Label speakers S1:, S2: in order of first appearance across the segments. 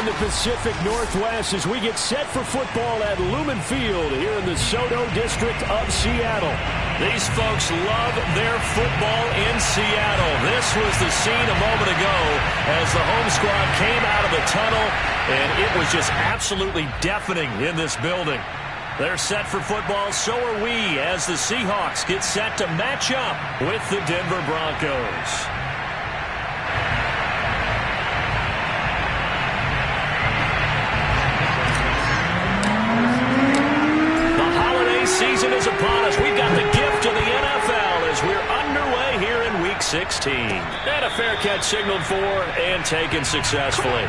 S1: the Pacific Northwest as we get set for football at Lumen Field here in the SoDo district of Seattle.
S2: These folks love their football in Seattle. This was the scene a moment ago as the home squad came out of the tunnel, and it was just absolutely deafening in this building. They're set for football, so are we, as the Seahawks get set to match up with the Denver Broncos. Season is upon us. We've got the gift of the NFL as we're underway here in Week 16. And a fair catch signaled for and taken successfully.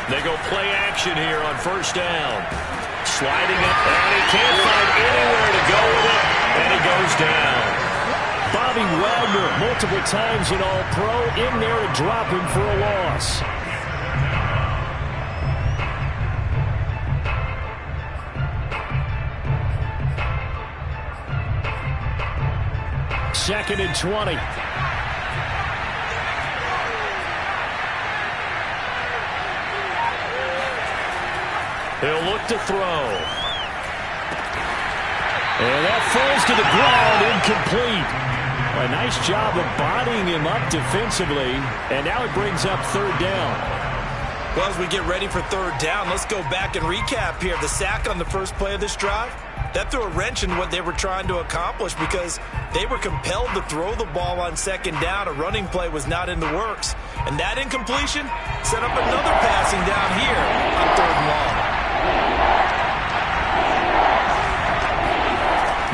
S2: They go play action here on first down. Sliding up, and he can't find anywhere to go with it, and he goes down.
S1: Bobby Wagner, multiple times in All-Pro, in there to drop him for a loss. Second and 20.
S2: He'll look to throw.
S1: And that falls to the ground, incomplete. A nice job of bodying him up defensively. And now it brings up third down.
S3: Well, as we get ready for third down, let's go back and recap here. The sack on the first play of this drive, that threw a wrench in what they were trying to accomplish because they were compelled to throw the ball on second down. A running play was not in the works. And that incompletion set up another passing down here on third and long.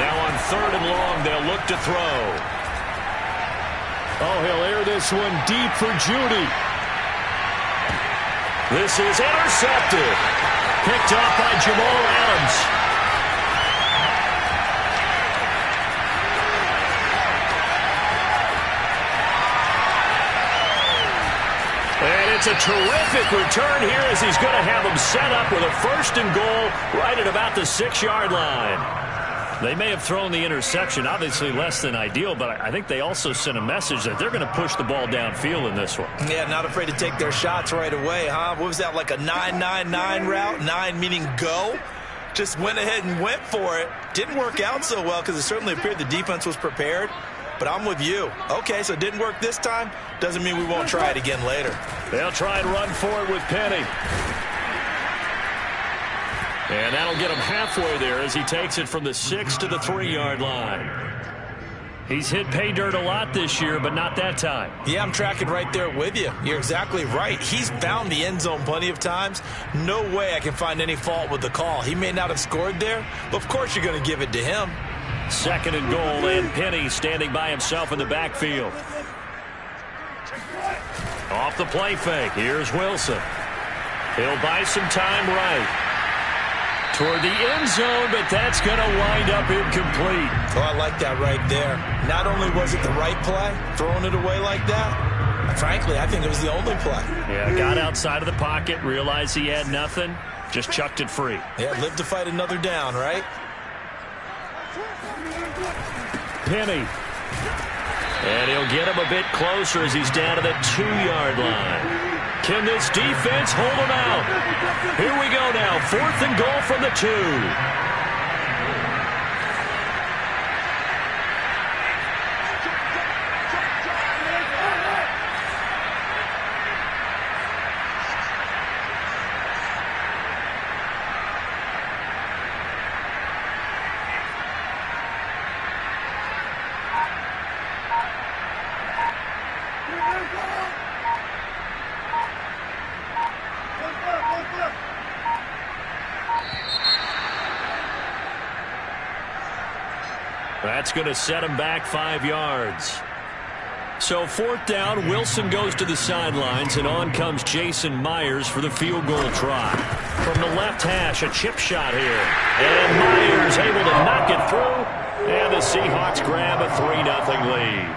S2: Now on third and long, they'll look to throw.
S1: Oh, he'll air this one deep for Judy.
S2: This is intercepted. Picked off by Jamal Adams. And it's a terrific return here as he's going to have him set up with a first and goal right at about the 6-yard line. They may have thrown the interception, obviously less than ideal, but I think they also sent a message that they're going to push the ball downfield in this one.
S3: Yeah, not afraid to take their shots right away, huh? What was that, like a 9-9-9 route? 9 meaning go? Just went ahead and went for it. Didn't work out so well because it certainly appeared the defense was prepared. But I'm with you. Okay, so it didn't work this time. Doesn't mean we won't try it again later.
S2: They'll try and run for it with Penny. And that'll get him halfway there as he takes it from the 6 to the 3-yard line. He's hit pay dirt a lot this year, but not that time.
S3: Yeah, I'm tracking right there with you. You're exactly right. He's found the end zone plenty of times. No way I can find any fault with the call. He may not have scored there, but of course you're going to give it to him.
S2: Second and goal, and Penny standing by himself in the backfield. Off the play fake, here's Wilson. He'll buy some time right toward the end zone, but that's going to wind up incomplete.
S3: Oh, I like that right there. Not only was it the right play, throwing it away like that, frankly, I think it was the only play.
S2: Yeah, got outside of the pocket, realized he had nothing, just chucked it free.
S3: Yeah, live to fight another down, right?
S1: Penny.
S2: And he'll get him a bit closer as he's down to the 2-yard line. Can this defense hold him out? Here we go now. 4th and goal from the 2. That's going to set him back 5 yards. So 4th down, Wilson goes to the sidelines, and on comes Jason Myers for the field goal try. From the left hash, a chip shot here. And Myers able to knock it through, and the Seahawks grab a 3-0 lead.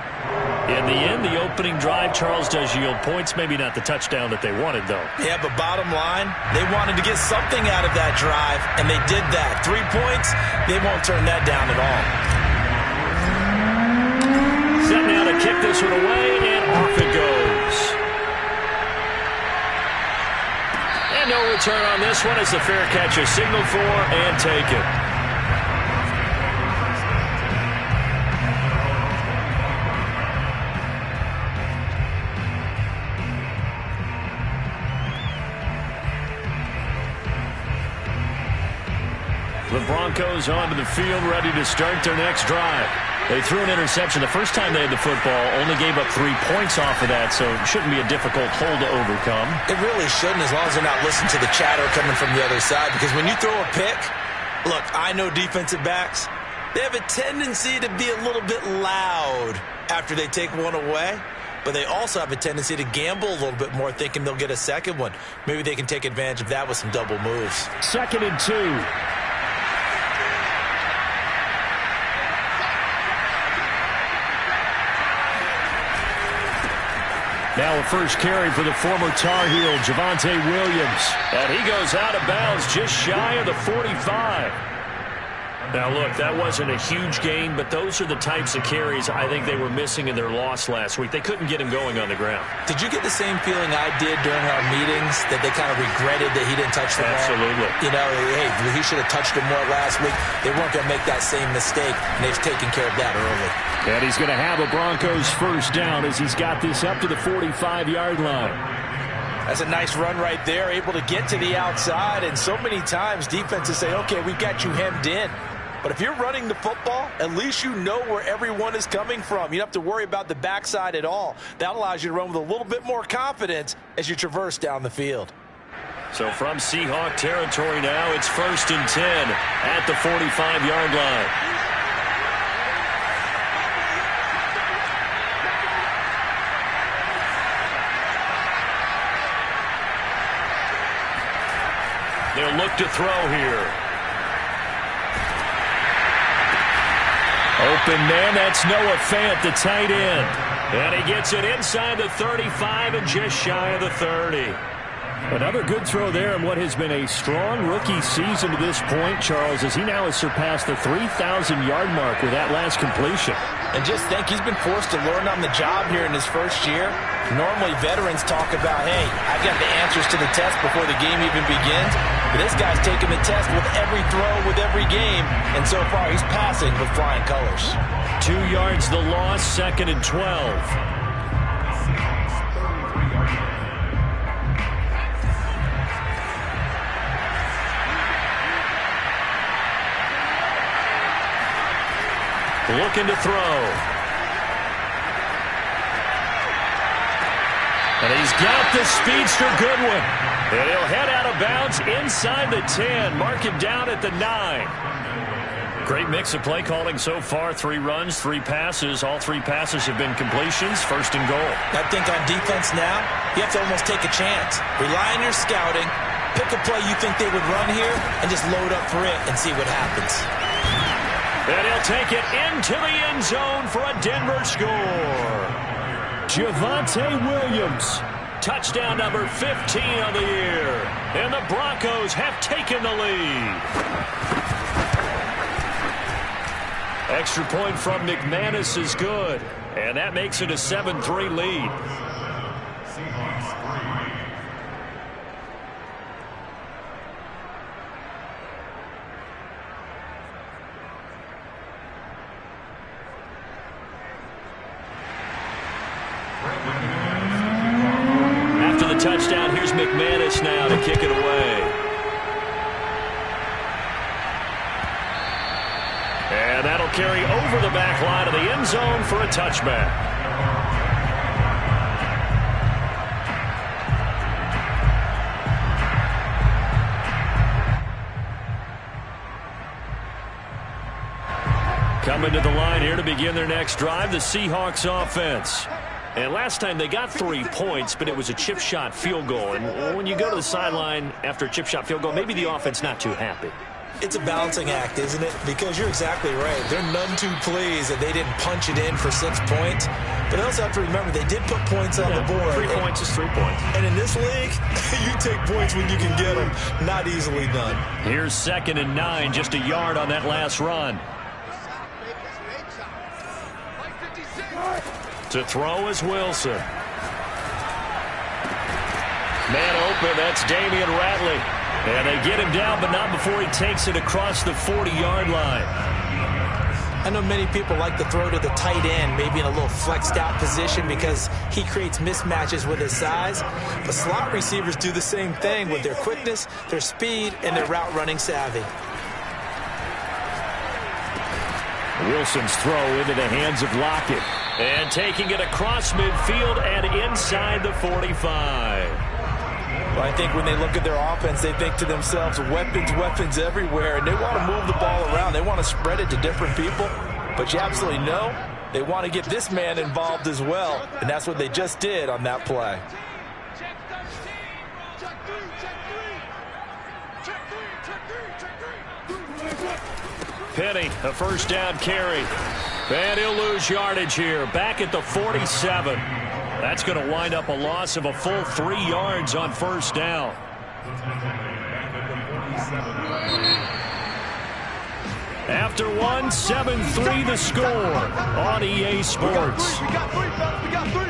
S2: In the end, the opening drive, Charles, does yield points. Maybe not the touchdown that they wanted, though.
S3: Yeah, but bottom line, they wanted to get something out of that drive, and they did that. 3 points, they won't turn that down at all.
S2: Set now to kick this one away, and off it goes. And no return on this one as the fair catch is signaled for and taken. The Broncos onto the field, ready to start their next drive. They threw an interception the first time they had the football, only gave up 3 points off of that, so it shouldn't be a difficult hole to overcome.
S3: It really shouldn't, as long as they're not listening to the chatter coming from the other side, because when you throw a pick, look, I know defensive backs, they have a tendency to be a little bit loud after they take one away, but they also have a tendency to gamble a little bit more, thinking they'll get a second one. Maybe they can take advantage of that with some double moves.
S2: 2nd and 2. Now a first carry for the former Tar Heel, Javonte Williams. And he goes out of bounds just shy of the 45. Now, look, that wasn't a huge gain, but those are the types of carries I think they were missing in their loss last week. They couldn't get him going on the ground.
S3: Did you get the same feeling I did during our meetings, that they kind of regretted that he didn't touch the ball?
S2: Absolutely.
S3: You know, hey, he should have touched him more last week. They weren't going to make that same mistake, and they've taken care of that early.
S2: And he's going to have a Broncos first down as he's got this up to the 45-yard line.
S3: That's a nice run right there, able to get to the outside, and so many times defenses say, okay, we got you hemmed in. But if you're running the football, at least you know where everyone is coming from. You don't have to worry about the backside at all. That allows you to run with a little bit more confidence as you traverse down the field.
S2: So from Seahawk territory now, it's 1st and 10 at the 45-yard line. They'll look to throw here. Open man, that's Noah Fant, the tight end. And he gets it inside the 35 and just shy of the 30. Another good throw there in what has been a strong rookie season to this point, Charles, as he now has surpassed the 3,000-yard mark with that last completion.
S3: And just think, he's been forced to learn on the job here in his first year. Normally, veterans talk about, hey, I've got the answers to the test before the game even begins. But this guy's taking the test with every throw, with every game. And so far, he's passing with flying colors.
S2: 2 yards the loss, 2nd and 12. Looking to throw. And he's got the speedster Goodwin. And he'll head out of bounds inside the 10. Mark him down at the 9. Great mix of play calling so far. 3 runs, 3 passes. All 3 passes have been completions. 1st and goal.
S3: I think on defense now, you have to almost take a chance. Rely on your scouting. Pick a play you think they would run here and just load up for it and see what happens.
S2: And he'll take it into the end zone for a Denver score. Javonte Williams, touchdown number 15 of the year. And the Broncos have taken the lead. Extra point from McManus is good. And that makes it a 7-3 lead. After the touchdown, here's McManus now to kick it away. And that'll carry over the back line of the end zone for a touchback. Coming coming to the line here to begin their next drive, the Seahawks offense. And last time they got 3 points, but it was a chip shot field goal. And when you go to the sideline after a chip shot field goal, maybe the offense not too happy.
S3: It's a balancing act, isn't it? Because you're exactly right. They're none too pleased that they didn't punch it in for 6 points. But they also have to remember they did put points on the board.
S2: 3 points is 3 points.
S3: And in this league, you take points when you can get them. Not easily done.
S2: Here's 2nd and 9, just a yard on that last run. To throw is Wilson. Man open, that's Damian Ratley. And they get him down, but not before he takes it across the 40-yard line.
S3: I know many people like to throw to the tight end, maybe in a little flexed out position because he creates mismatches with his size. But slot receivers do the same thing with their quickness, their speed, and their route running savvy.
S2: Wilson's throw into the hands of Lockett. And taking it across midfield and inside the 45.
S3: Well, I think when they look at their offense, they think to themselves, weapons, weapons everywhere, and they want to move the ball around. They want to spread it to different people, but you absolutely know they want to get this man involved as well, and that's what they just did on that play.
S2: Penny, a first down carry. And he'll lose yardage here, back at the 47. That's going to wind up a loss of a full 3 yards on first down. After 1, 7-3 the score on EA Sports.
S4: We got three, fellas. We got three.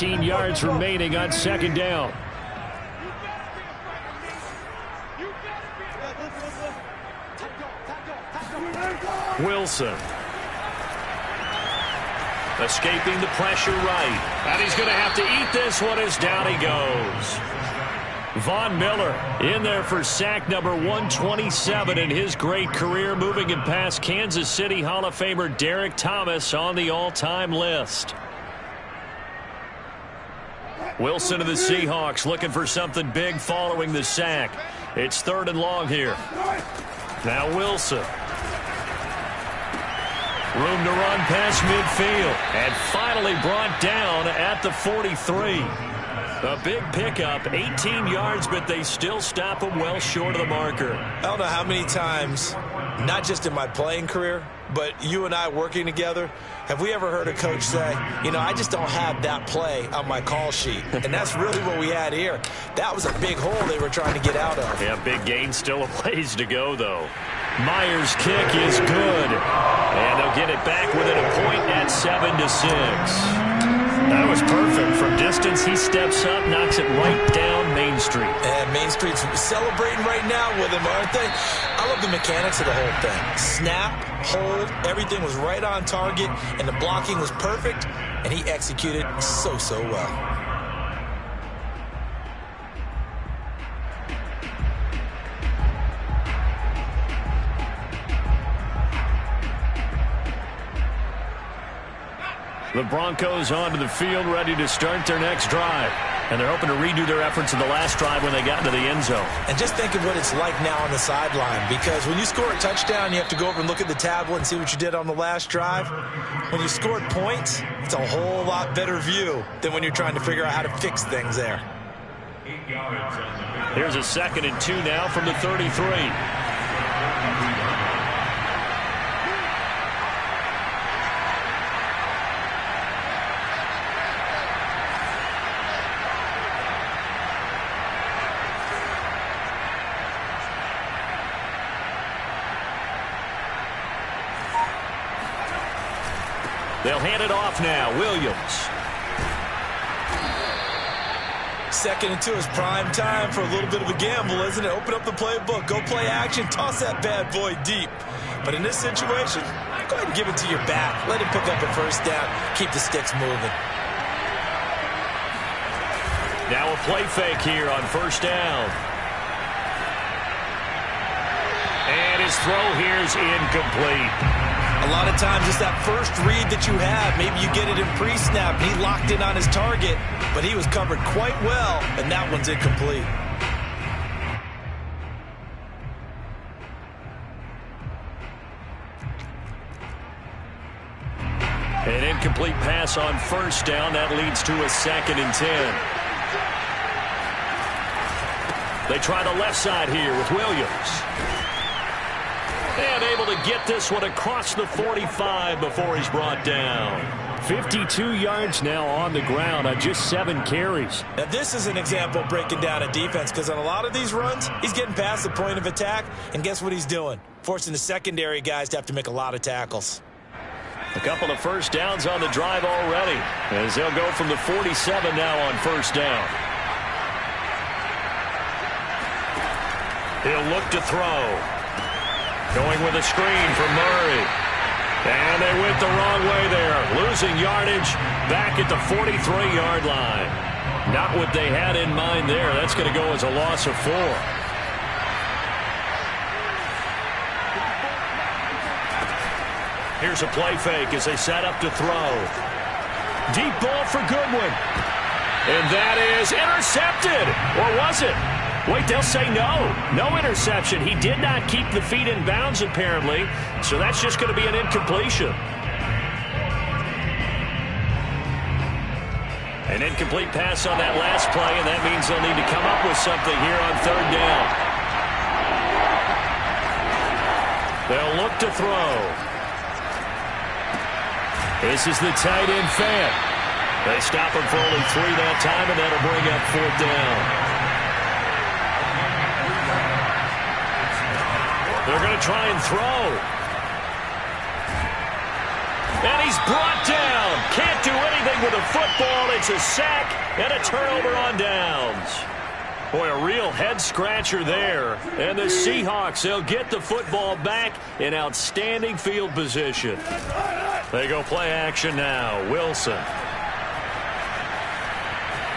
S2: Yards remaining on second down. Wilson. Escaping the pressure right. And he's going to have to eat this one as down he goes. Von Miller in there for sack number 127 in his great career, moving him past Kansas City Hall of Famer Derek Thomas on the all-time list. Wilson of the Seahawks looking for something big following the sack. It's 3rd and long here. Now Wilson. Room to run past midfield. And finally brought down at the 43. A big pickup, 18 yards, but they still stop him well short of the marker.
S3: I don't know how many times, not just in my playing career, but you and I working together, have we ever heard a coach say, you know, I just don't have that play on my call sheet. And that's really what we had here. That was a big hole they were trying to get out of.
S2: Yeah, big gain, still a ways to go, though. Myers' kick is good. And they'll get it back within a point at 7-6. That was perfect. From distance, he steps up, knocks it right down Main Street.
S3: And Main Street's celebrating right now with him, aren't they? I love the mechanics of the whole thing. Snap, hold, everything was right on target, and the blocking was perfect, and he executed so well.
S2: The Broncos onto the field, ready to start their next drive. And they're hoping to redo their efforts in the last drive when they got into the end zone.
S3: And just think of what it's like now on the sideline, because when you score a touchdown, you have to go over and look at the tablet and see what you did on the last drive. When you scored points, it's a whole lot better view than when you're trying to figure out how to fix things there.
S2: Here's a 2nd and 2 now from the 33. They'll hand it off now. Williams.
S3: 2nd and 2 is prime time for a little bit of a gamble, isn't it? Open up the playbook. Go play action. Toss that bad boy deep. But in this situation, Go ahead and give it to your back. Let him pick up a first down. Keep the sticks moving.
S2: Now a play fake here on first down. And his throw here is incomplete.
S3: A lot of times it's that first read that you have. Maybe you get it in pre-snap. He locked in on his target, but he was covered quite well, and that one's incomplete.
S2: An incomplete pass on first down. That leads to a 2nd and 10. They try the left side here with Williams. And able to get this one across the 45 before he's brought down.
S1: 52 yards now on the ground on just 7 carries.
S3: Now this is an example of breaking down a defense, because on a lot of these runs, he's getting past the point of attack, and guess what he's doing? Forcing the secondary guys to have to make a lot of tackles.
S2: A couple of first downs on the drive already, as they'll go from the 47 now on first down. He'll look to throw. Going with a screen for Murray. And they went the wrong way there. Losing yardage back at the 43-yard line. Not what they had in mind there. That's going to go as a loss of 4. Here's a play fake as they set up to throw. Deep ball for Goodwin. And that is intercepted. Or was it? Wait, they'll say no. No interception. He did not keep the feet in bounds, apparently. So that's just going to be an incompletion. An incomplete pass on that last play, and that means they'll need to come up with something here on third down. They'll look to throw. This is the tight end Fant. They stop him for only 3 that time, and that'll bring up 4th down. They're going to try and throw. And he's brought down. Can't do anything with a football. It's a sack and a turnover on downs. Boy, a real head-scratcher there. And the Seahawks, they'll get the football back in outstanding field position. They go play action now. Wilson.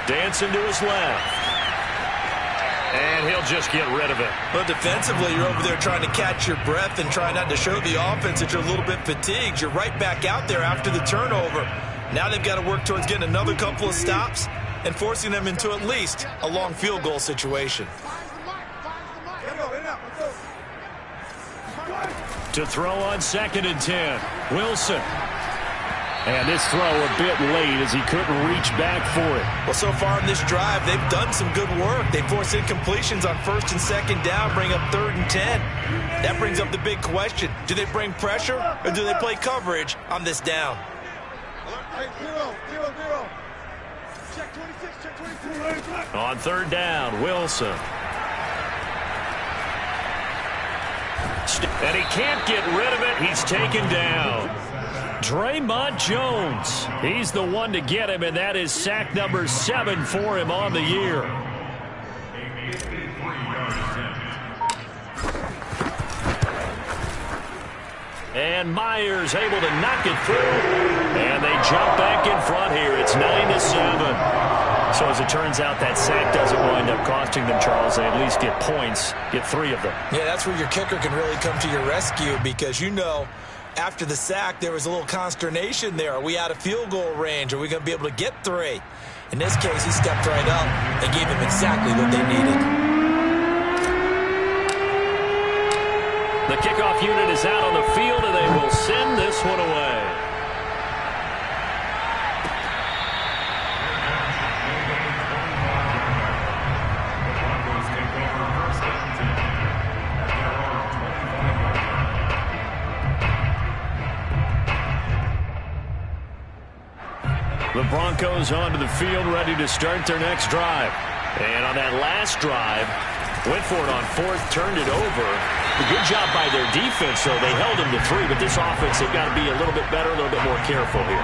S2: Dancing to his left. And he'll just get rid of it.
S3: But defensively, you're over there trying to catch your breath and try not to show the offense that you're a little bit fatigued. You're right back out there after the turnover. Now they've got to work towards getting another couple of stops and forcing them into at least a long field goal situation.
S2: To throw on 2nd and 10. Wilson. And this throw a bit late as he couldn't reach back for it.
S3: Well, so far in this drive, they've done some good work. They force incompletions on 1st and 2nd down, bring up 3rd and 10. That brings up the big question. Do they bring pressure or do they play coverage on this down?
S2: On 3rd down, Wilson. And he can't get rid of it. He's taken down. Draymond Jones. He's the one to get him, and that is sack number 7 for him on the year. And Myers able to knock it through. And they jump back in front here. It's 9-7. So as it turns out, that sack doesn't wind up costing them, Charles. They at least get points, get 3 of them.
S3: Yeah, that's where your kicker can really come to your rescue, because you know after the sack there was a little consternation there. Are we out of field goal range? Are we going to be able to get 3? In this case, he stepped right up and gave them exactly what they needed.
S2: The kickoff unit is out on the field, and they will send this one away. The Broncos onto the field, ready to start their next drive. And on that last drive, went for it on 4th, turned it over. A good job by their defense, though. They held them to 3, but this offense, they've got to be a little bit better, a little bit more careful here.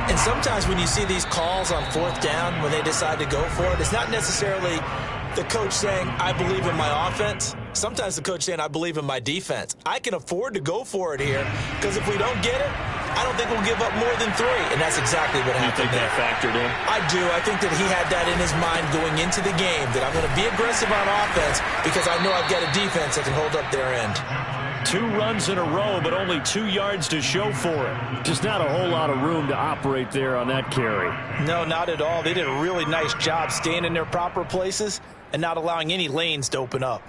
S3: And sometimes when you see these calls on 4th down, when they decide to go for it, it's not necessarily the coach saying, I believe in my offense. Sometimes the coach saying, I believe in my defense. I can afford to go for it here because if we don't get it, I don't think we'll give up more than 3. And that's exactly what happened.
S2: You think that factored in?
S3: I do. I think that he had that in his mind going into the game, that I'm going to be aggressive on offense because I know I've got a defense that can hold up their end.
S1: 2 runs in a row, but only 2 yards to show for it. Just not a whole lot of room to operate there on that carry.
S3: No, not at all. They did a really nice job staying in their proper places and not allowing any lanes to open up.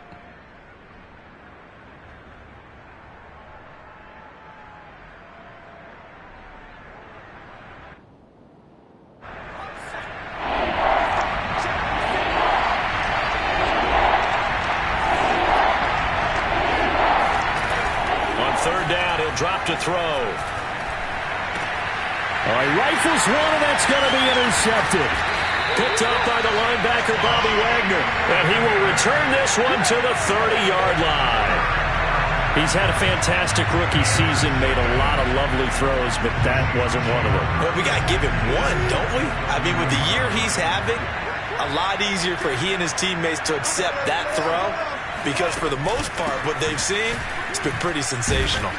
S1: Drop to throw. He rifles one, and that's going to be intercepted. Picked up by the linebacker, Bobby Wagner. And he will return this one to the 30-yard line. He's had a fantastic rookie season, made a lot of lovely throws, but that wasn't one of them.
S3: Well, we got to give him one, don't we? I mean, with the year he's having, a lot easier for he and his teammates to accept that throw because for the most part, what they've seen, it's been pretty sensational.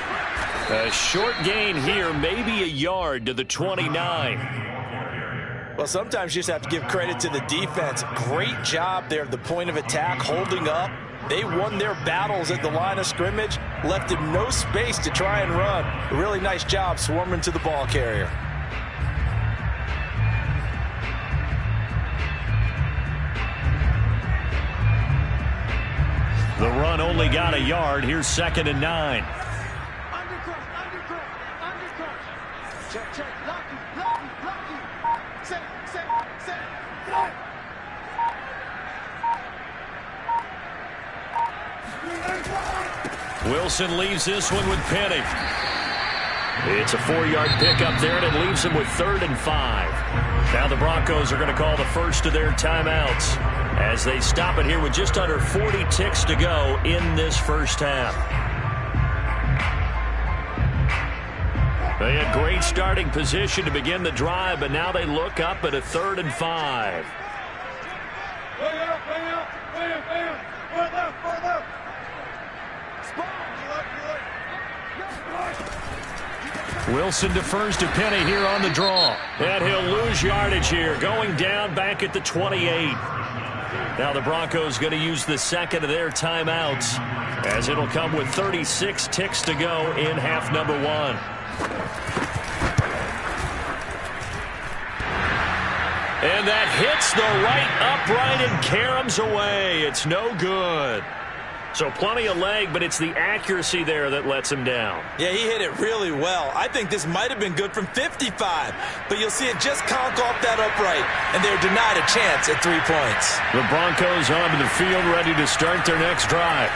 S1: A short gain here, maybe a yard to the 29.
S3: Well, sometimes you just have to give credit to the defense. Great job there at the point of attack, holding up. They won their battles at the line of scrimmage, left him no space to try and run. A really nice job swarming to the ball carrier.
S1: The run only got a yard. Here's 2nd and 9. Wilson leaves this one with Penny. It's a 4-yard pickup there, and it leaves him with 3rd and 5. Now the Broncos are going to call the first of their timeouts as they stop it here with just under 40 ticks to go in this first half. They had great starting position to begin the drive, but now they look up at a 3rd and 5. Wilson defers to Penny here on the draw. And he'll lose yardage here, going down back at the 28. Now the Broncos going to use the second of their timeouts as it'll come with 36 ticks to go in half number 1. And that hits the right upright and caroms away. It's no good. So plenty of leg, but it's the accuracy there that lets him down.
S3: Yeah, he hit it really well. I think this might have been good from 55, but you'll see it just conk off that upright, and they're denied a chance at 3 points.
S1: The Broncos onto the field, ready to start their next drive.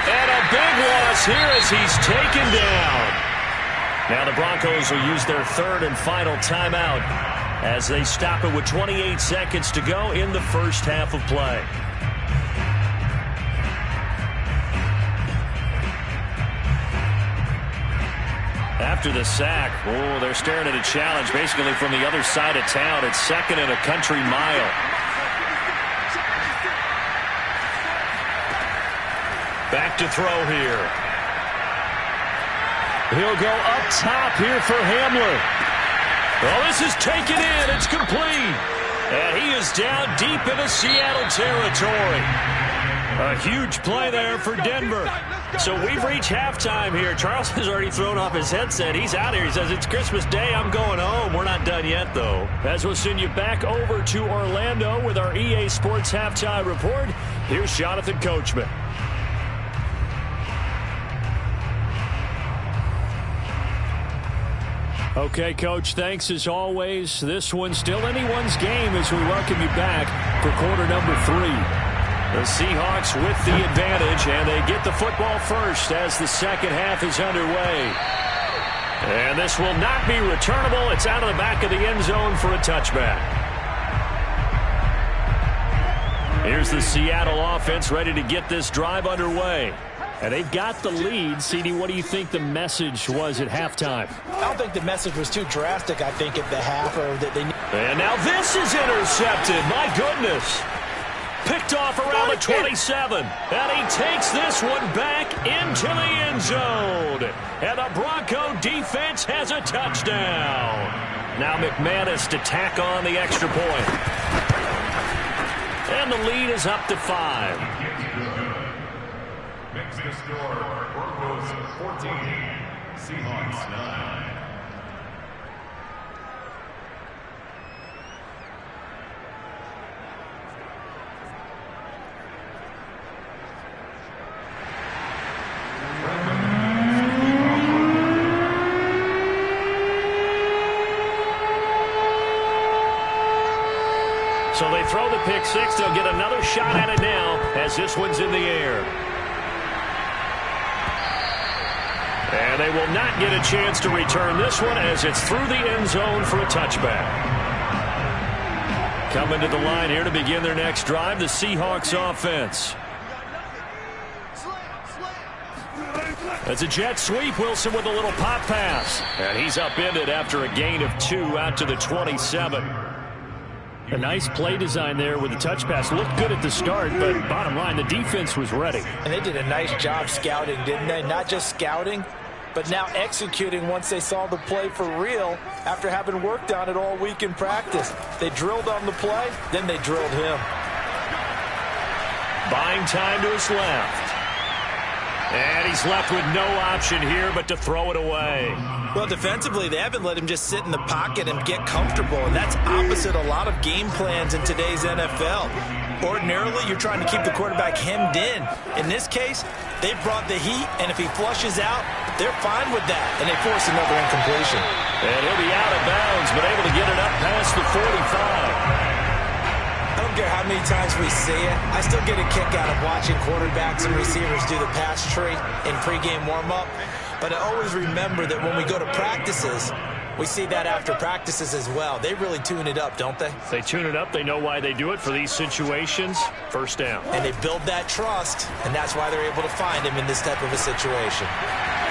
S1: And a big loss here as he's taken down. Now the Broncos will use their 3rd and final timeout as they stop it with 28 seconds to go in the first half of play. After the sack, they're staring at a challenge basically from the other side of town. It's 2nd and a country mile. Back to throw here. He'll go up top here for Hamler. Oh, this is taken in. It's complete. And he is down deep into Seattle territory. A huge play there for Denver. So we've reached halftime here. Charles has already thrown off his headset. He's out here. He says, it's Christmas Day. I'm going home. We're not done yet, though. As we'll send you back over to Orlando with our EA Sports Halftime Report, here's Jonathan Coachman. Okay, Coach, thanks as always. This one's still anyone's game as we welcome you back for quarter number 3. The Seahawks with the advantage, and they get the football first as the second half is underway. And this will not be returnable. It's out of the back of the end zone for a touchback. Here's the Seattle offense ready to get this drive underway. And they've got the lead. CD, what do you think the message was at halftime?
S3: I don't think the message was too drastic, I think, at the half. And
S1: now this is intercepted. My goodness. picked off around the 27. And he takes this one back into the end zone. And the Bronco defense has a touchdown. Now McManus to tack on the extra point. And the lead is up to 5.
S4: Makes the score Broncos 14, Seahawks 9.
S1: So they throw the pick six. They'll get another shot at it now as this one's in the air. And they will not get a chance to return this one as it's through the end zone for a touchback. Coming to the line here to begin their next drive, the Seahawks offense. That's a jet sweep. Wilson with a little pop pass. And he's upended after a gain of 2 out to the 27.
S2: A nice play design there with the touch pass. Looked good at the start, but bottom line, the defense was ready.
S3: And they did a nice job scouting, didn't they? Not just scouting, but now executing once they saw the play for real after having worked on it all week in practice. They drilled on the play, then they drilled him.
S1: Buying time to his left. And he's left with no option here but to throw it away.
S3: Well, defensively, they haven't let him just sit in the pocket and get comfortable, and that's opposite a lot of game plans in today's NFL. Ordinarily, you're trying to keep the quarterback hemmed in. In this case, they brought the heat, and if he flushes out, they're fine with that, and they force another incompletion.
S1: And he'll be out of bounds, but able to get it up past the 45.
S3: I don't care how many times we see it. I still get a kick out of watching quarterbacks and receivers do the pass tree in pregame warm-up. But I always remember that when we go to practices, we see that after practices as well. They really tune it up, don't they?
S1: They tune it up. They know why they do it for these situations. First down.
S3: And they build that trust, and that's why they're able to find him in this type of a situation.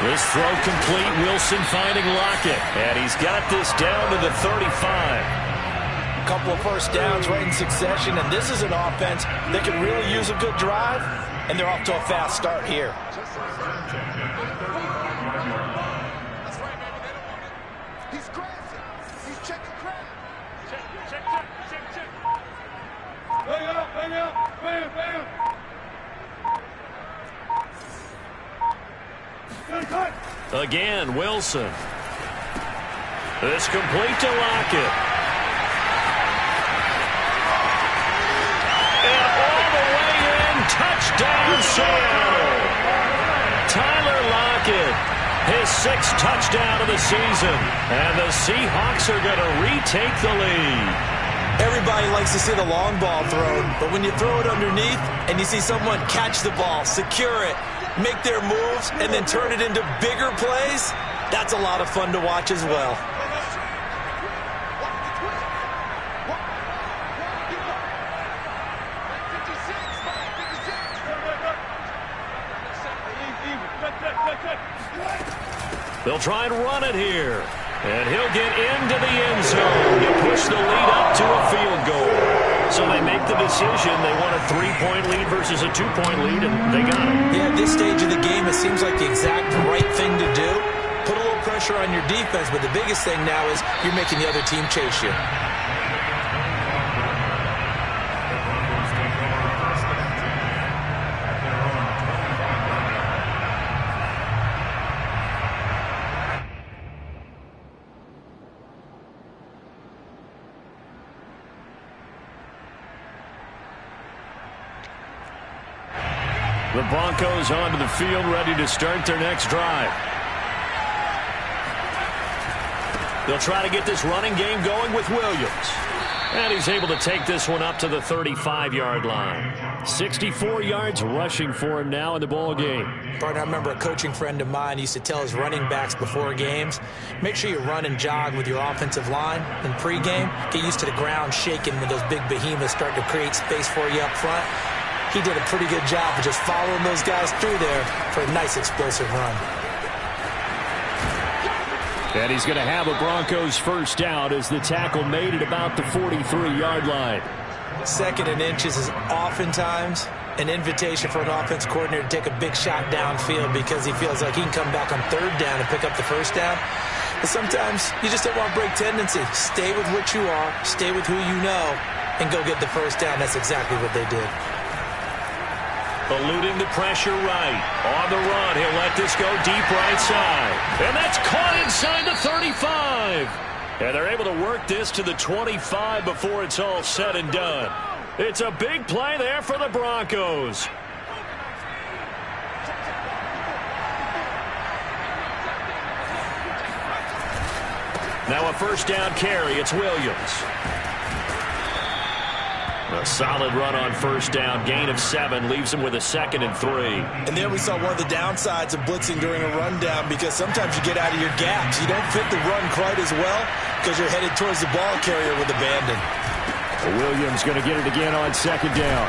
S1: This throw complete. Wilson finding Lockett. And he's got this down to the 35.
S3: A couple of first downs right in succession, and this is an offense that can really use a good drive, and they're off to a fast start here.
S1: Again, Wilson. This complete to Lockett. And all the way in, touchdown Seattle. Tyler Lockett, his 6th touchdown of the season. And the Seahawks are going to retake the lead.
S3: Everybody likes to see the long ball thrown, but when you throw it underneath and you see someone catch the ball, secure it, make their moves, and then turn it into bigger plays, that's a lot of fun to watch as well.
S1: They'll try and run it here. And he'll get into the end zone to push the lead up to a field goal. So they make the decision. They want a 3-point lead versus a 2-point lead, and they got it.
S3: Yeah, at this stage of the game, it seems like the exact right thing to do. Put a little pressure on your defense, but the biggest thing now is you're making the other team chase you.
S1: The Broncos onto the field, ready to start their next drive. They'll try to get this running game going with Williams. And he's able to take this one up to the 35-yard line. 64 yards rushing for him now in the ball game.
S3: Partner, I remember a coaching friend of mine used to tell his running backs before games, make sure you run and jog with your offensive line in pregame. Get used to the ground shaking when those big behemoths start to create space for you up front. He did a pretty good job of just following those guys through there for a nice explosive run.
S1: And he's going to have a Broncos first down as the tackle made at about the 43-yard line.
S3: Second and inches is oftentimes an invitation for an offense coordinator to take a big shot downfield because he feels like he can come back on third down and pick up the first down. But sometimes you just don't want to break tendency. Stay with what you are, stay with who you know, and go get the first down. That's exactly what they did.
S1: Eluding the pressure right. On the run, he'll let this go deep right side. And that's caught inside the 35. And they're able to work this to the 25 before it's all said and done. It's a big play there for the Broncos. Now a first down carry. It's Williams. A solid run on first down. Gain of 7 leaves him with a 2nd and 3.
S3: And there we saw one of the downsides of blitzing during a rundown because sometimes you get out of your gaps. You don't fit the run quite as well because you're headed towards the ball carrier with abandon.
S1: Williams going to get it again on 2nd down.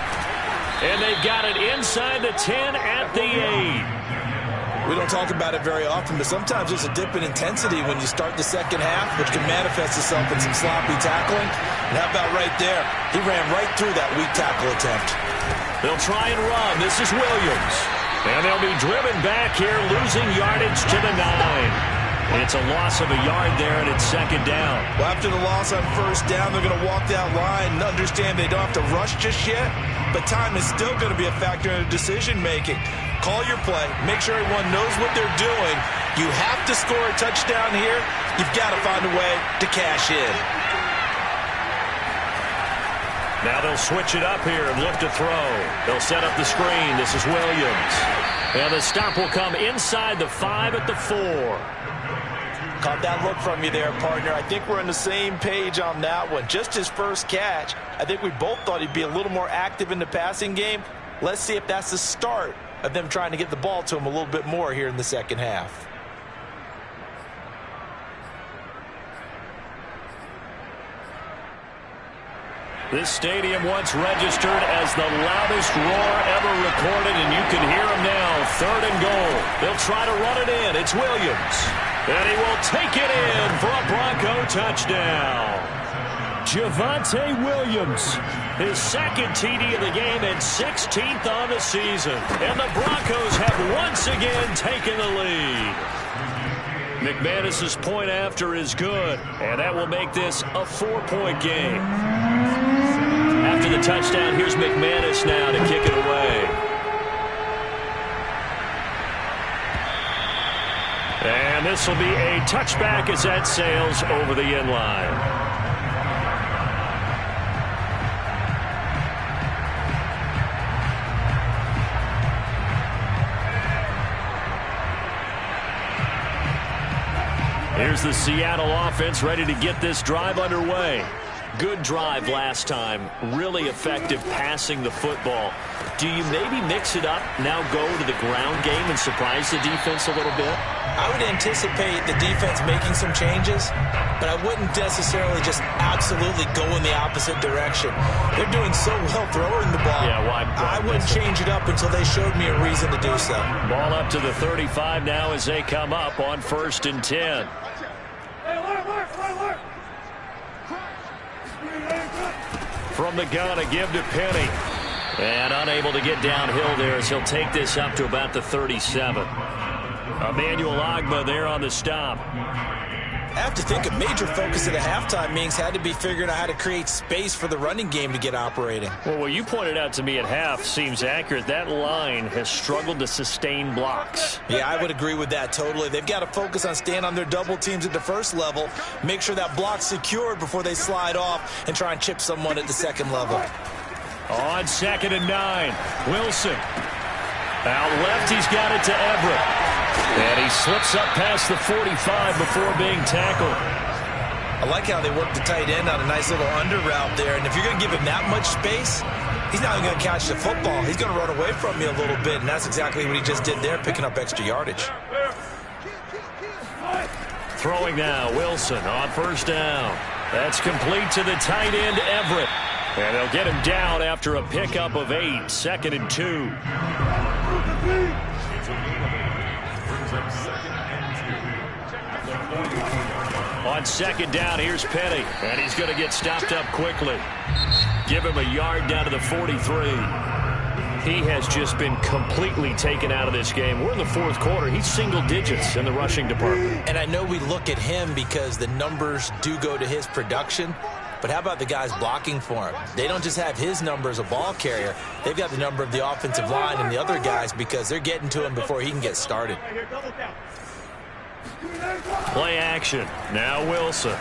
S1: And they've got it inside the 10 at the 8.
S3: We don't talk about it very often, but sometimes there's a dip in intensity when you start the second half, which can manifest itself in some sloppy tackling. And how about right there? He ran right through that weak tackle attempt.
S1: They'll try and run. This is Williams. And they'll be driven back here, losing yardage to the 9. It's a loss of a yard there, and it's 2nd down.
S3: Well, after the loss on first down, they're going to walk that line and understand they don't have to rush just yet, but time is still going to be a factor in decision-making. Call your play. Make sure everyone knows what they're doing. You have to score a touchdown here. You've got to find a way to cash in.
S1: Now they'll switch it up here and look to throw. They'll set up the screen. This is Williams. And the stop will come inside the 5 at the 4.
S3: Caught that look from you there, partner. I think we're on the same page on that one. Just his first catch. I think we both thought he'd be a little more active in the passing game. Let's see if that's the start of them trying to get the ball to him a little bit more here in the second half.
S1: This stadium once registered as the loudest roar ever recorded, and you can hear him now. 3rd and goal. They'll try to run it in. It's Williams. And he will take it in for a Bronco touchdown. Javonte Williams, his 2nd TD of the game and 16th on the season. And the Broncos have once again taken the lead. McManus's point after is good, and that will make this a 4-point game. After the touchdown, here's McManus now to kick it away. And this will be a touchback as that sails over the end line. Here's the Seattle offense ready to get this drive underway. Good drive last time. Really effective passing the football. Do you maybe mix it up, now go to the ground game and surprise the defense a little bit?
S3: I would anticipate the defense making some changes, but I wouldn't necessarily just absolutely go in the opposite direction. They're doing so well throwing the ball.
S1: Yeah, why
S3: I wouldn't change it up until they showed me a reason to do so.
S1: Ball up to the 35 now as they come up on 1st and 10. From the gun, a give to Penny. And unable to get downhill there as he'll take this up to about the 37. Emmanuel Ogbah there on the stop.
S3: I have to think a major focus of the halftime meetings had to be figuring out how to create space for the running game to get operating.
S1: Well, what you pointed out to me at half seems accurate. That line has struggled to sustain blocks.
S3: Yeah, I would agree with that totally. They've got to focus on staying on their double teams at the first level, make sure that block's secured before they slide off and try and chip someone at the second level.
S1: On 2nd and 9, Wilson. Out left, he's got it to Everett. And he slips up past the 45 before being tackled.
S3: I like how they work the tight end on a nice little under route there. And if you're going to give him that much space, he's not even going to catch the football. He's going to run away from you a little bit, and that's exactly what he just did there, picking up extra yardage.
S1: Throwing now, Wilson on 1st down. That's complete to the tight end, Everett. And they'll get him down after a pickup of 8, 2nd and 2. On 2nd down, here's Penny. And he's going to get stopped up quickly.
S2: Give him a yard down to the 43. He has just been completely taken out of this game. We're in the fourth quarter. He's single digits in the rushing department.
S3: And I know we look at him because the numbers do go to his production. But how about the guys blocking for him? They don't just have his number as a ball carrier. They've got the number of the offensive line and the other guys because they're getting to him before he can get started.
S2: Play action. Now Wilson.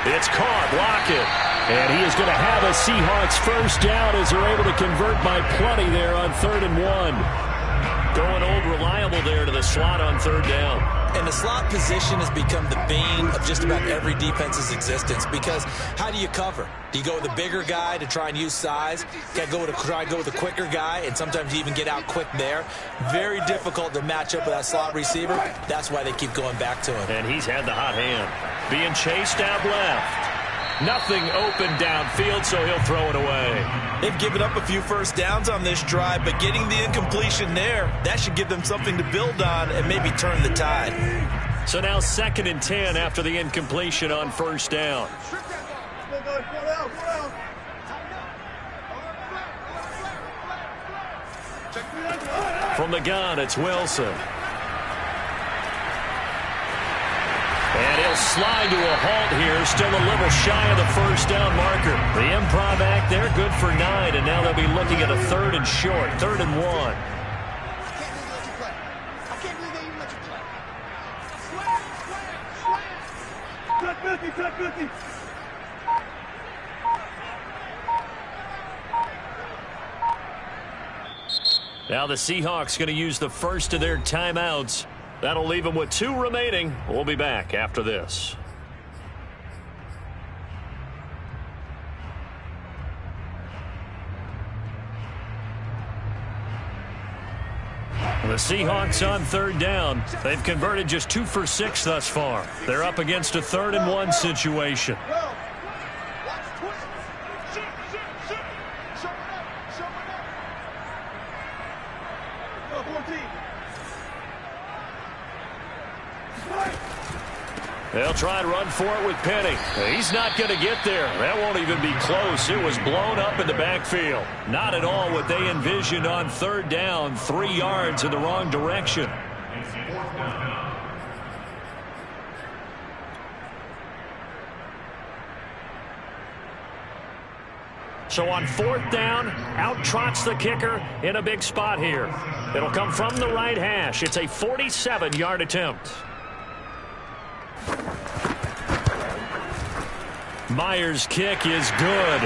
S2: It's caught. Block it. And he is going to have a Seahawks first down as they're able to convert by plenty there on 3rd and 1. Going old reliable there to the slot on 3rd down.
S3: And the slot position has become the bane of just about every defense's existence because how do you cover? Do you go with a bigger guy to try and use size? Try and go with a quicker guy, and sometimes you even get out quick there. Very difficult to match up with that slot receiver. That's why they keep going back to him.
S2: And he's had the hot hand. Being chased out left. Nothing open downfield, so he'll throw it away.
S3: They've given up a few first downs on this drive, but getting the incompletion there, that should give them something to build on and maybe turn the tide.
S2: So now 2nd and 10 after the incompletion on 1st down. From the gun, it's Wilson. And he'll slide to a halt here, still a little shy of the first down marker. The improv act there, good for 9, and now they'll be looking at a 3rd and short, 3rd and 1. Now the Seahawks going to use the first of their timeouts. That'll leave them with 2 remaining. We'll be back after this. The Seahawks on 3rd down. They've converted just 2 for 6 thus far. They're up against a 3rd and 1 situation. They'll try and run for it with Penny. He's not going to get there. That won't even be close. It was blown up in the backfield. Not at all what they envisioned on 3rd down. 3 yards in the wrong direction. So on 4th down, out trots the kicker in a big spot here. It'll come from the right hash. It's a 47-yard attempt. Myers' kick is good.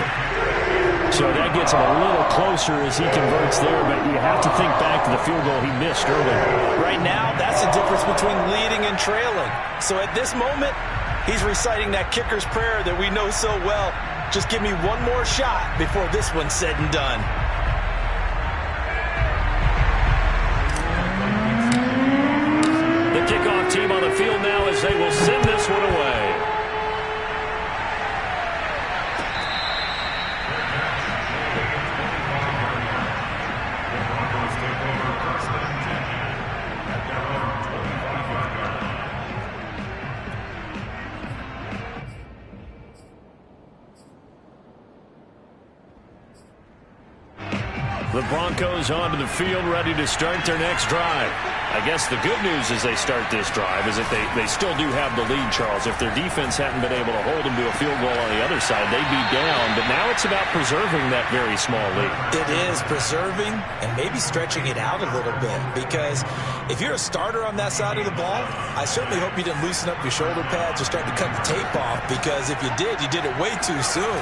S2: So that gets him a little closer as he converts there, but you have to think back to the field goal he missed earlier.
S3: Right now, that's the difference between leading and trailing. So at this moment, he's reciting that kicker's prayer that we know so well. Just give me one more shot before this one's said and done.
S2: The kickoff team on the field now as they will send this one away. The Broncos onto the field, ready to start their next drive. I guess the good news as they start this drive is that they still do have the lead, Charles. If their defense hadn't been able to hold them to a field goal on the other side, they'd be down. But now it's about preserving that very small lead.
S3: It is preserving and maybe stretching it out a little bit. Because if you're a starter on that side of the ball, I certainly hope you didn't loosen up your shoulder pads or start to cut the tape off. Because if you did it way too soon.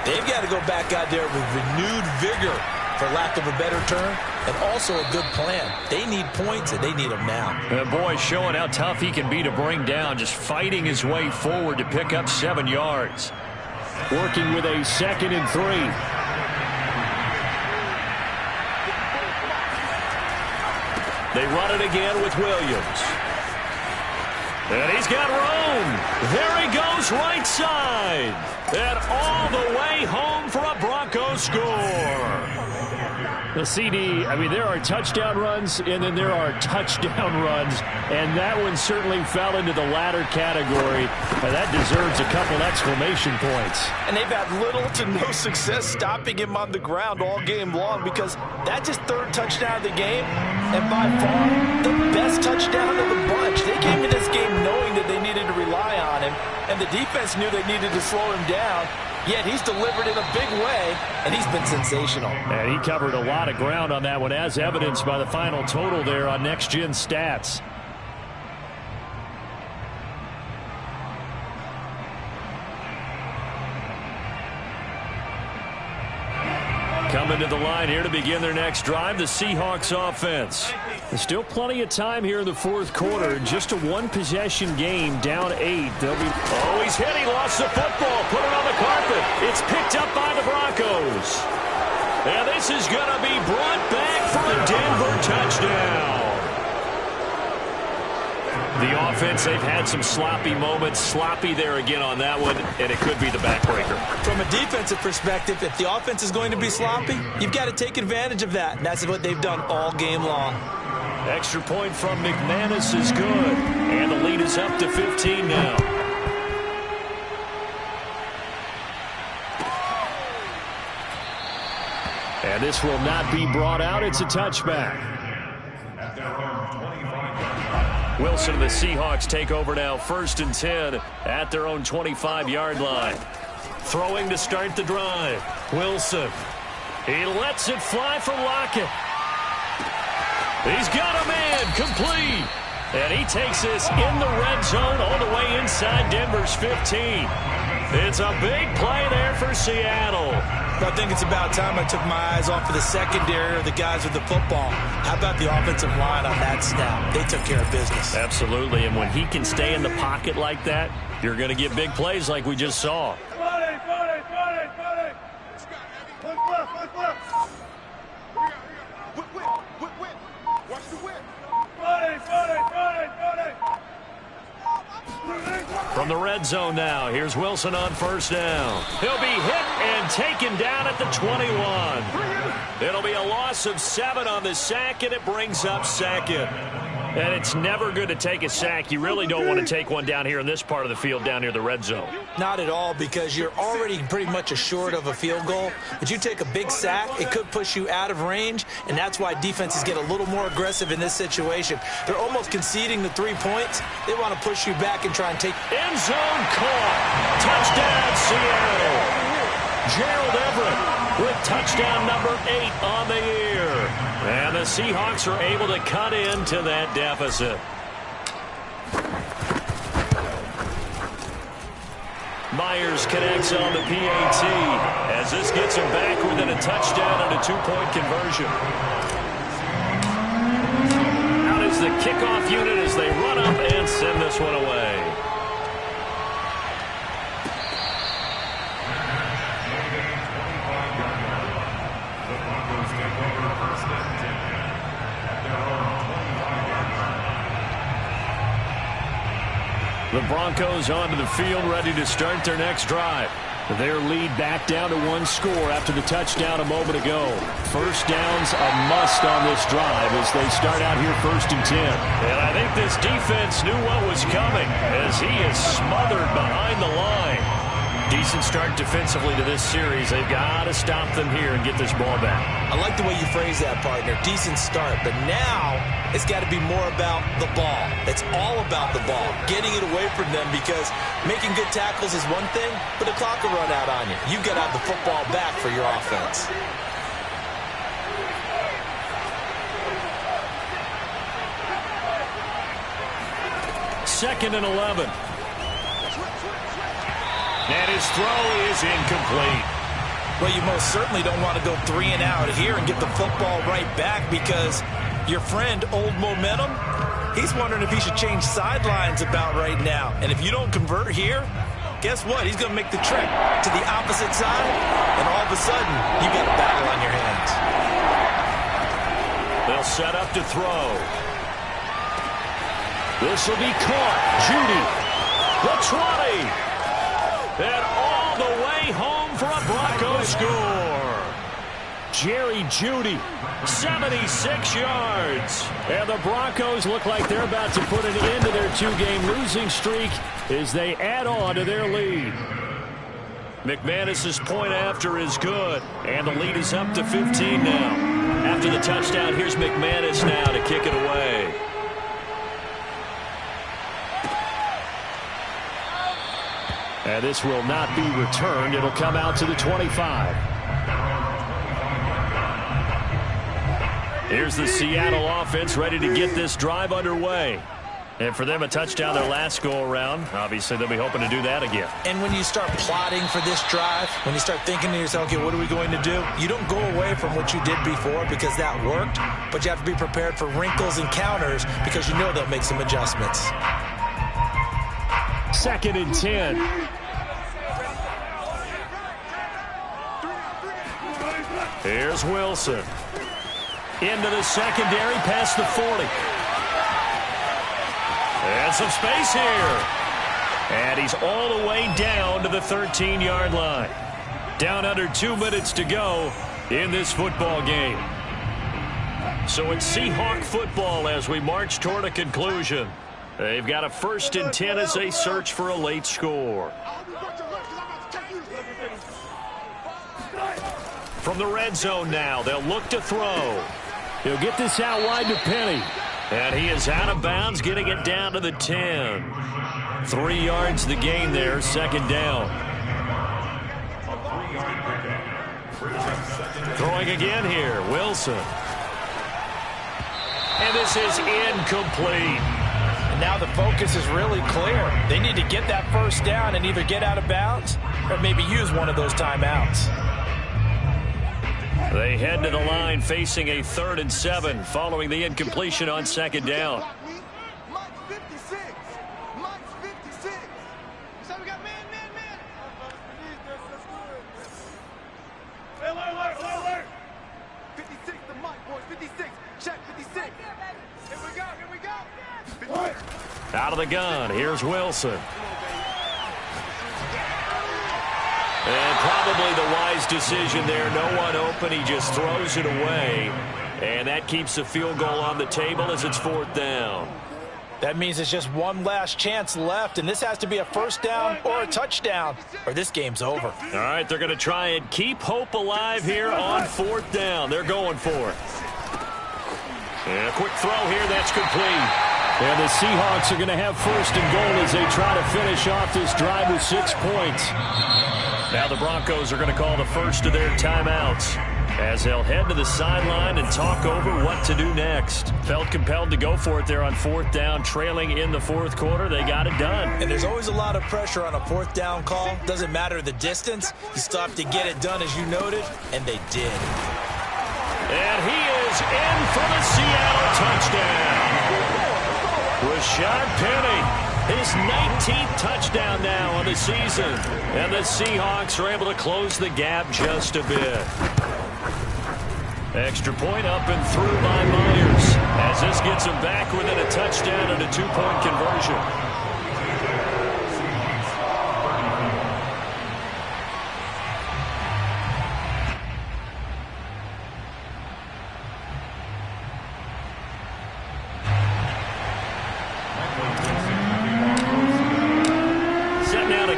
S3: They've got to go back out there with renewed vigor, for lack of a better term, and also a good plan. They need points, and they need them now.
S2: And boy, showing how tough he can be to bring down, just fighting his way forward to pick up 7 yards. Working with a 2nd and 3. They run it again with Williams. And he's got room. There he goes, right side. And all the way home for a Broncos score.
S1: The CD, I mean, there are touchdown runs, and then there are touchdown runs, and that one certainly fell into the latter category. That deserves a couple exclamation points.
S3: And they've had little to no success stopping him on the ground all game long, because that's his third touchdown of the game, and by far the best touchdown of the bunch. They came to this game knowing that they needed to rely on him, and the defense knew they needed to slow him down. Yet he's delivered in a big way, and he's been sensational.
S1: And he covered a lot of ground on that one, as evidenced by the final total there on Next Gen Stats. Coming to the line here to begin their next drive, the Seahawks offense. There's still plenty of time here in the fourth quarter. Just a one-possession game, down 8. They'll be...
S2: Oh, he's hit. He lost the football. Put it on the carpet. It's picked up by the Broncos. And this is going to be brought back for a Denver touchdown. The offense, they've had some sloppy moments. Sloppy there again on that one, and it could be the backbreaker.
S3: From a defensive perspective, if the offense is going to be sloppy, you've got to take advantage of that. And that's what they've done all game long.
S2: Extra point from McManus is good. And the lead is up to 15 now.
S1: And this will not be brought out. It's a touchback.
S2: Wilson and the Seahawks take over now, 1st and 10 at their own 25-yard line. Throwing to start the drive. Wilson. He lets it fly for Lockett. He's got a man, complete. And he takes this in the red zone all the way inside Denver's 15. It's a big play there for Seattle.
S3: I think it's about time I took my eyes off of the secondary or the guys with the football. How about the offensive line on that snap? They took care of business.
S2: Absolutely, and when he can stay in the pocket like that, you're going to get big plays like we just saw. From the red zone now, here's Wilson on 1st down. He'll be hit and taken down at the 21. It'll be a loss of 7 on the sack, and it brings up 2nd. And it's never good to take a sack. You really don't want to take one down here in this part of the field, down near the red zone.
S3: Not at all, because you're already pretty much assured of a field goal. But you take a big sack, it could push you out of range, and that's why defenses get a little more aggressive in this situation. They're almost conceding the 3 points. They want to push you back and try and take...
S2: End zone caught. Touchdown, Seattle. Gerald Everett with touchdown number 8 on the year. And the Seahawks are able to cut into that deficit. Myers connects on the PAT as this gets him back within a touchdown and a 2-point conversion. Out is the kickoff unit as they run up and send this one away. The Broncos onto the field, ready to start their next drive. Their lead back down to 1 score after the touchdown a moment ago. 1st down's a must on this drive as they start out here 1st and 10. And I think this defense knew what was coming as he is smothered behind the line. Decent start defensively to this series. They've got to stop them here and get this ball back.
S3: I like the way you phrase that, partner. Decent start, but now it's got to be more about the ball. It's all about the ball, getting it away from them, because making good tackles is one thing, but the clock will run out on you. You've got to have the football back for your offense.
S2: Second and 11. And his throw is incomplete.
S3: Well, you most certainly don't want to go 3 and out here and get the football right back, because your friend, Old Momentum, he's wondering if he should change sidelines about right now. And if you don't convert here, guess what? He's going to make the trek to the opposite side, and all of a sudden, you got a battle on your hands.
S2: They'll set up to throw. This will be caught. Judy, the 20. And all the way home for a Broncos score.
S1: Jerry Jeudy, 76 yards. And the Broncos look like they're about to put an end to their 2-game losing streak as they add on to their lead. McManus's point after is good, and the lead is up to 15 now. After the touchdown, here's McManus now to kick it away. And this will not be returned. It'll come out to the 25. Here's the Seattle offense ready to get this drive underway. And for them, a touchdown their last go-around. Obviously, they'll be hoping to do that again.
S3: And when you start plotting for this drive, when you start thinking to yourself, okay, what are we going to do? You don't go away from what you did before because that worked, but you have to be prepared for wrinkles and counters because you know they'll make some adjustments.
S1: 2nd and 10. Here's Wilson. Into the secondary, past the 40. And some space here. And he's all the way down to the 13-yard line. Down under 2 minutes to go in this football game. So it's Seahawk football as we march toward a conclusion. They've got a 1st and 10 as they search for a late score. From the red zone now, they'll look to throw. He'll get this out wide to Penny. And he is out of bounds, getting it down to the 10. 3 yards the gain there, 2nd down. Throwing again here, Wilson. And this is incomplete.
S3: And now the focus is really clear. They need to get that 1st down and either get out of bounds or maybe use one of those timeouts.
S1: They head to the line facing a 3rd and 7 following the incompletion on 2nd down.
S5: Mike's 56. Mike's 56. So we got man. Let's do it. Alert. 56 to Mike, boys. 56. Check 56. Here we go. 56.
S1: Out of the gun, here's Wilson. And probably the wise decision there. No one open. He just throws it away. And that keeps the field goal on the table as it's 4th down.
S3: That means it's just one last chance left, and this has to be a 1st down or a touchdown, or this game's over.
S1: All right, they're going to try and keep hope alive here on 4th down. They're going for it. And a quick throw here. That's complete. And the Seahawks are going to have 1st and goal as they try to finish off this drive with 6 points. Now the Broncos are going to call the first of their timeouts as they'll head to the sideline and talk over what to do next. Felt compelled to go for it there on 4th down, trailing in the 4th quarter. They got it done.
S3: And there's always a lot of pressure on a 4th down call. Doesn't matter the distance. You still have to get it done, as you noted, and they did.
S1: And he is in for the Seattle touchdown. Rashad Penny. His 19th touchdown now on the season. And the Seahawks are able to close the gap just a bit. Extra point up and through by Myers as this gets him back within a touchdown and a 2-point conversion.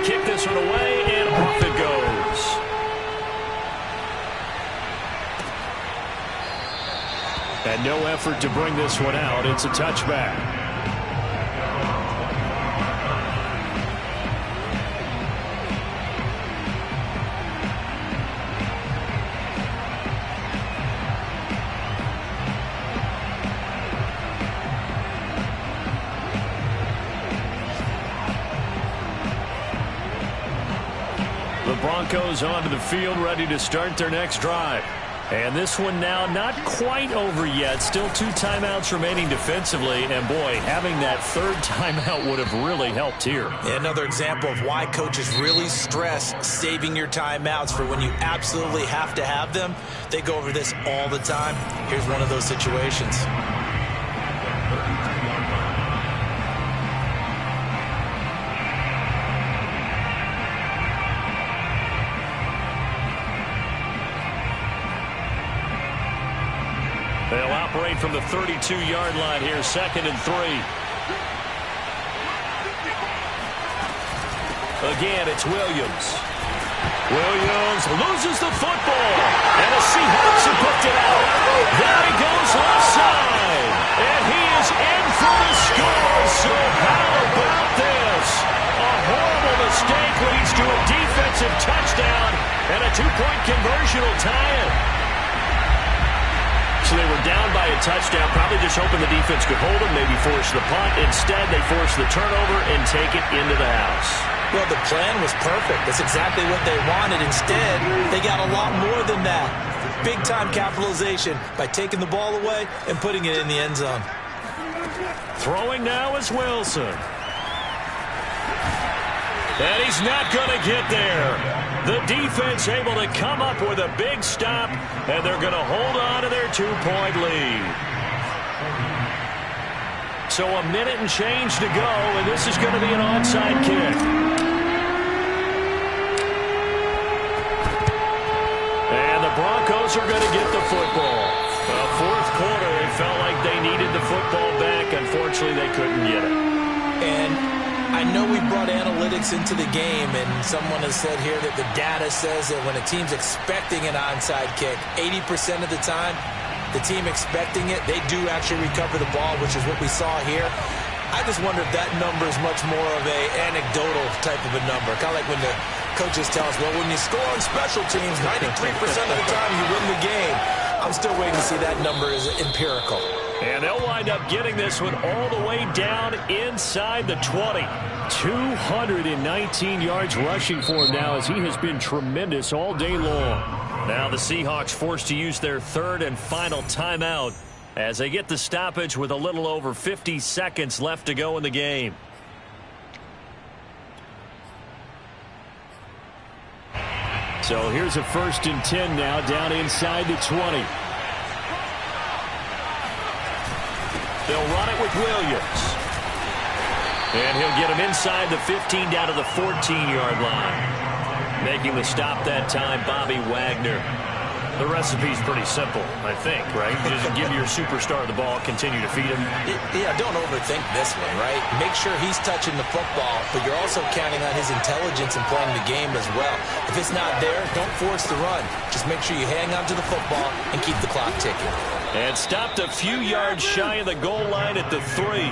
S1: Kick this one away, and off it goes. And no effort to bring this one out. It's a touchback. Broncos onto the field, ready to start their next drive. And this one now not quite over yet. Still 2 timeouts remaining defensively. And, boy, having that 3rd timeout would have really helped here.
S3: Yeah, another example of why coaches really stress saving your timeouts for when you absolutely have to have them. They go over this all the time. Here's one of those situations.
S2: operate from the 32-yard line here, 2nd and 3. Again, it's Williams. Williams loses the football, and the Seahawks have picked it out. There he goes left side, and he is in for the score. So how about this? A horrible mistake leads to a defensive touchdown, and a 2-point conversion will tie it. So they were down by a touchdown, probably just hoping the defense could hold them, maybe force the punt. Instead, they force the turnover and take it into the house.
S3: Well, the plan was perfect. That's exactly what they wanted. Instead, they got a lot more than that. Big-time capitalization by taking the ball away and putting it in the end zone.
S2: Throwing now is Wilson. And he's not going to get there. The defense able to come up with a big stop, and they're going to hold on to their 2-point lead. So a minute and change to go, and this is going to be an onside kick. And the Broncos are going to get the football. Well, fourth quarter, it felt like they needed the football back. Unfortunately, they couldn't get it.
S3: And I know we brought analytics into the game, and someone has said here that the data says that when a team's expecting an onside kick, 80% of the time, the team expecting it, they do actually recover the ball, which is what we saw here. I just wonder if that number is much more of a anecdotal type of a number. Kind of like when the coaches tell us, well, when you score on special teams, 93% of the time you win the game. I'm still waiting to see that number is empirical.
S2: And they'll wind up getting this one all the way down inside the 20. 219 yards rushing for him now, as he has been tremendous all day long. Now the Seahawks forced to use their 3rd and final timeout as they get the stoppage with a little over 50 seconds left to go in the game. So here's a 1st and 10 now, down inside the 20. They'll run it with Williams. And he'll get him inside the 15 down to the 14-yard line. Making the stop that time, Bobby Wagner. The recipe's pretty simple, I think, right? You just give your superstar the ball, continue to feed him.
S3: Yeah, don't overthink this one, right? Make sure he's touching the football, but you're also counting on his intelligence in playing the game as well. If it's not there, don't force the run. Just make sure you hang on to the football and keep the clock ticking.
S2: And stopped a few yards shy of the goal line at the 3.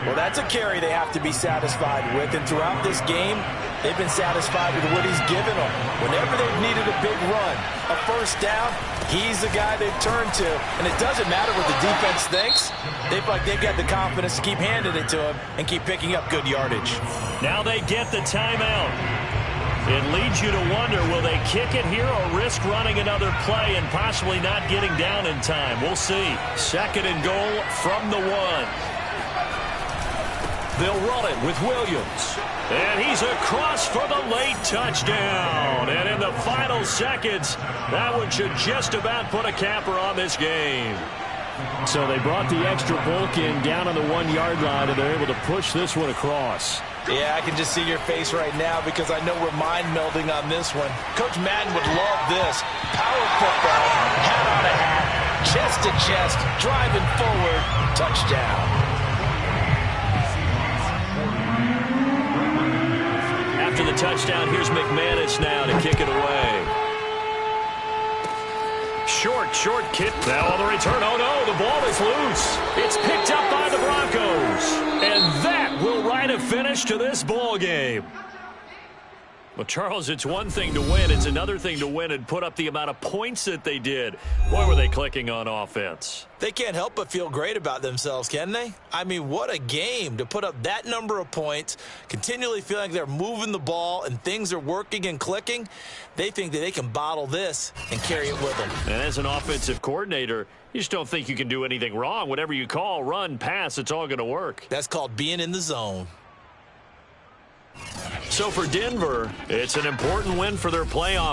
S3: Well, that's a carry they have to be satisfied with, and throughout this game, they've been satisfied with what he's given them. Whenever they've needed a big run, a first down, he's the guy they've turned to. And it doesn't matter what the defense thinks. They feel like they've got the confidence to keep handing it to him and keep picking up good yardage.
S2: Now they get the timeout. It leads you to wonder, will they kick it here or risk running another play and possibly not getting down in time? We'll see. 2nd and goal from the 1. They'll run it with Williams. And he's across for the late touchdown. And in the final seconds, that one should just about put a capper on this game. So they brought the extra bulk in down on the 1-yard line, and they're able to push this one across.
S3: Yeah, I can just see your face right now because I know we're mind-melding on this one. Coach Madden would love this. Power football, hat on a hat, chest to chest, driving forward, touchdown.
S2: After the touchdown, here's McManus now to kick it away. Short kick. Now on the return. Oh, no, the ball is loose. It's picked up by the Broncos. And that will write a finish to this ball game. Well, Charles, it's one thing to win. It's another thing to win and put up the amount of points that they did. Boy, were they clicking on offense.
S3: They can't help but feel great about themselves, can they? I mean, what a game to put up that number of points, continually feeling like they're moving the ball and things are working and clicking. They think that they can bottle this and carry it with them.
S2: And as an offensive coordinator, you just don't think you can do anything wrong. Whatever you call, run, pass, it's all going to work.
S3: That's called being in the zone.
S2: So for Denver, it's an important win for their playoff